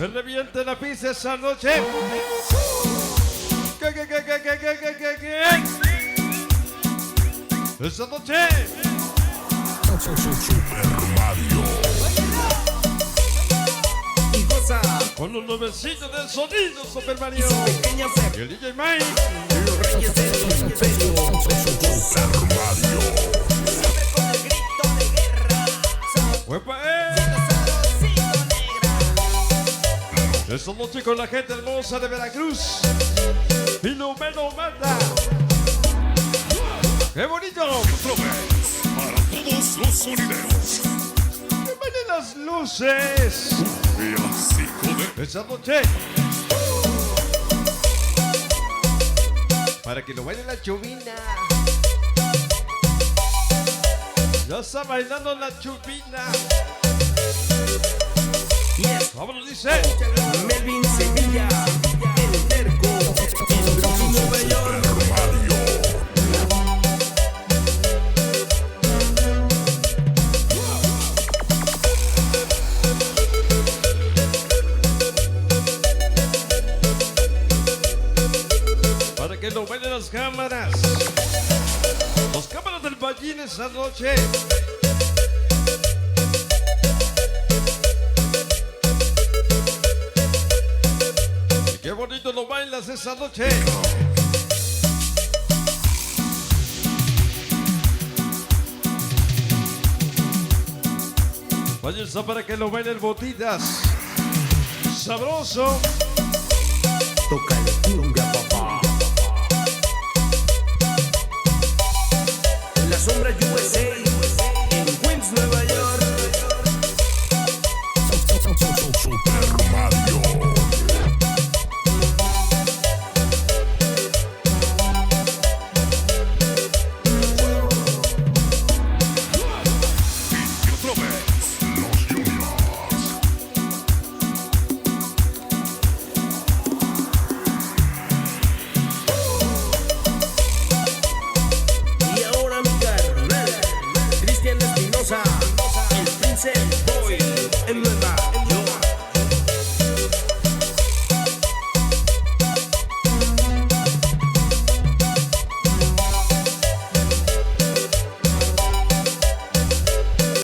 Que reviente la pista esa noche. ¿Qué? Esa noche. Super Mario. Y goza Con los nuevecitos del sonido Super Mario. pequeña Y el DJ Mike. los reyes del imperio. Super Mario. Con el grito de guerra. ¡Uepa, Sabrosito negra. Esta noche con la gente hermosa de Veracruz. Filomeno manda. ¡Qué bonito! Otra vez, para todos los sonideros. ¡Que bailen las luces! Y así joder. Esa noche. Para que lo baile la chubina. Ya está bailando la chubina. Yes. Vámonos, dice. Melvin Sevilla, el terco, en Brooklyn, Nueva York. Super Mario. Para que lo bailen las cámaras. Las cámaras del Ballín esa noche. Y qué bonito lo bailas esa noche. Vaya está para que lo bailen botitas. Sabroso. Tócale duro.